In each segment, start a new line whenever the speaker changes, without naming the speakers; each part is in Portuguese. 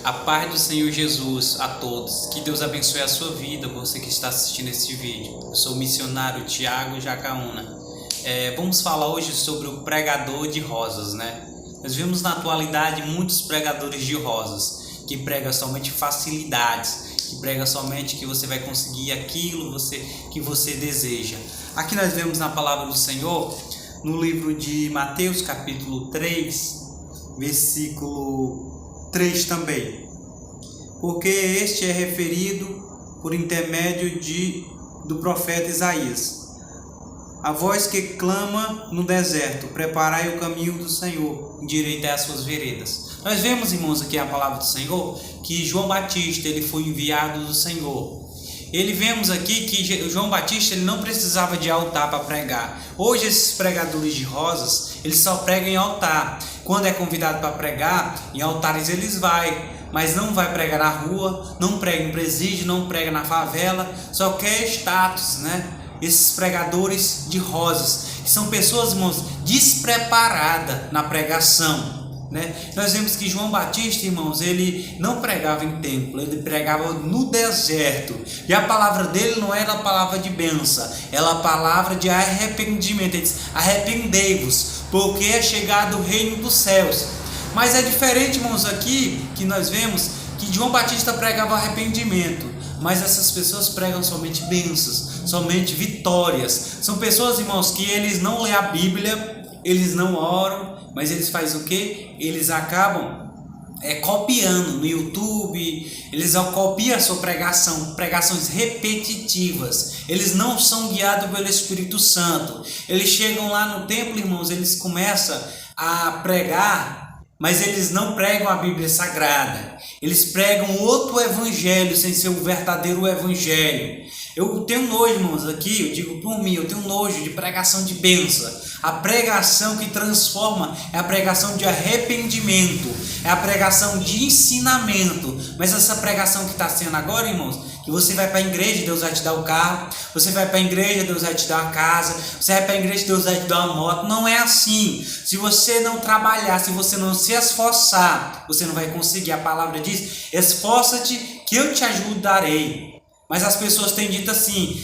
A paz do Senhor Jesus a todos. Que Deus abençoe a sua vida, você que está assistindo este vídeo. Eu sou o missionário Tiago Jacaúna. Vamos falar hoje sobre o pregador de rosas, né? Nós vemos na atualidade muitos pregadores de rosas que pregam somente facilidades, que pregam somente que você vai conseguir aquilo que você deseja. Aqui nós vemos na palavra do Senhor, no livro de Mateus, capítulo 3, versículo 3 também, porque este é referido por intermédio do profeta Isaías: a voz que clama no deserto, preparai o caminho do Senhor, endireitai as suas veredas. Nós vemos, irmãos, aqui a palavra do Senhor, que João Batista ele foi enviado do Senhor. Vemos aqui que João Batista ele não precisava de altar para pregar. Hoje esses pregadores de rosas, eles só pregam em altar. Quando é convidado para pregar, em altares eles vão, mas não vai pregar na rua, não prega em presídio, não prega na favela, só quer status, né? Esses pregadores de rosas, que são pessoas, irmãos, despreparadas na pregação, né? Nós vemos que João Batista, irmãos, ele não pregava em templo, ele pregava no deserto, e a palavra dele não era a palavra de bênção, era a palavra de arrependimento. Ele diz: arrependei-vos, porque é chegado o reino dos céus. Mas é diferente, irmãos, aqui que nós vemos que João Batista pregava arrependimento, mas essas pessoas pregam somente bênçãos, somente vitórias. São pessoas, irmãos, que eles não lêem a Bíblia, eles não oram, mas eles fazem o quê? Eles acabam copiando no YouTube, eles copiam a sua pregação, pregações repetitivas. Eles não são guiados pelo Espírito Santo. Eles chegam lá no templo, irmãos, eles começam a pregar, mas eles não pregam a Bíblia Sagrada. Eles pregam outro evangelho sem ser o verdadeiro evangelho. Eu tenho nojo, irmãos, aqui, eu digo por mim, eu tenho nojo de pregação de bênção. A pregação que transforma é a pregação de arrependimento, é a pregação de ensinamento. Mas essa pregação que está sendo agora, irmãos, que você vai para a igreja, Deus vai te dar o carro, você vai para a igreja, Deus vai te dar a casa, você vai para a igreja, Deus vai te dar uma moto. Não é assim. Se você não trabalhar, se você não se esforçar, você não vai conseguir. A palavra diz: esforça-te que eu te ajudarei. Mas as pessoas têm dito assim,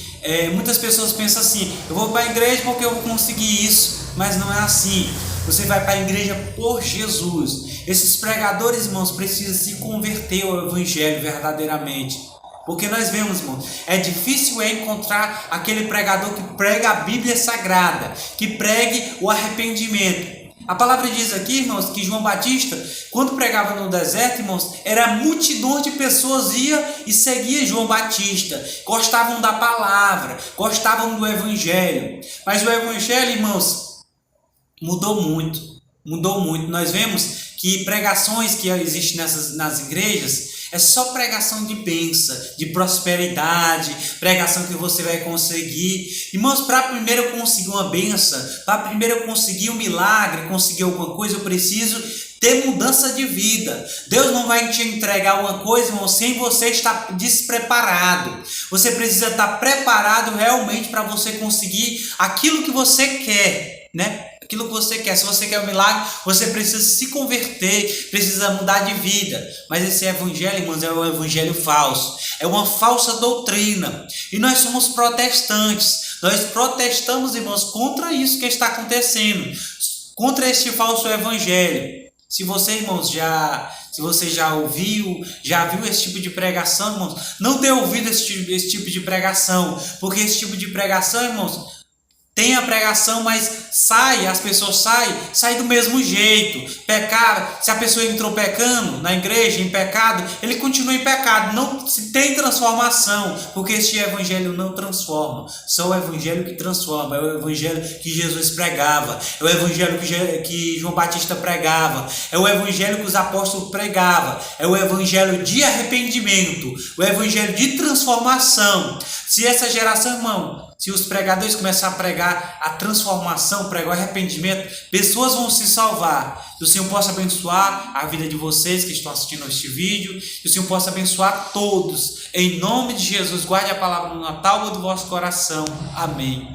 muitas pessoas pensam assim: eu vou para a igreja porque eu vou conseguir isso. Mas não é assim. Você vai para a igreja por Jesus. Esses pregadores, irmãos, precisam se converter ao evangelho verdadeiramente. Porque nós vemos, irmãos, é difícil encontrar aquele pregador que prega a Bíblia Sagrada, que pregue o arrependimento. A palavra diz aqui, irmãos, que João Batista, quando pregava no deserto, irmãos, era multidão de pessoas ia e seguia João Batista, gostavam da palavra, gostavam do evangelho. Mas o evangelho, irmãos, mudou muito. Nós vemos que pregações que existem nas igrejas é só pregação de bênção, de prosperidade, pregação que você vai conseguir. Irmãos, para primeiro eu conseguir uma bênção, para primeiro eu conseguir um milagre, conseguir alguma coisa, eu preciso ter mudança de vida. Deus não vai te entregar uma coisa, irmão, sem você estar despreparado. Você precisa estar preparado realmente para você conseguir aquilo que você quer, né? Aquilo que você quer. Se você quer um milagre, você precisa se converter, precisa mudar de vida. Mas esse evangelho, irmãos, é um evangelho falso, é uma falsa doutrina. E nós somos protestantes, nós protestamos, irmãos, contra isso que está acontecendo, contra este falso evangelho. Se você, irmãos, se você já viu esse tipo de pregação, irmãos, não tenha ouvido esse tipo de pregação, porque esse tipo de pregação, irmãos, tem a pregação, mas as pessoas saem do mesmo jeito. Pecar, se a pessoa entrou pecando na igreja, em pecado, ele continua em pecado. Não se tem transformação, porque este evangelho não transforma. Só o evangelho que transforma, é o evangelho que Jesus pregava, é o evangelho que João Batista pregava, é o evangelho que os apóstolos pregavam, é o evangelho de arrependimento, o evangelho de transformação. Se essa geração, irmão, se os pregadores começarem a pregar a transformação, pregar o arrependimento, pessoas vão se salvar. Que o Senhor possa abençoar a vida de vocês que estão assistindo este vídeo. Que o Senhor possa abençoar todos. Em nome de Jesus, guarde a palavra na tábua do vosso coração. Amém.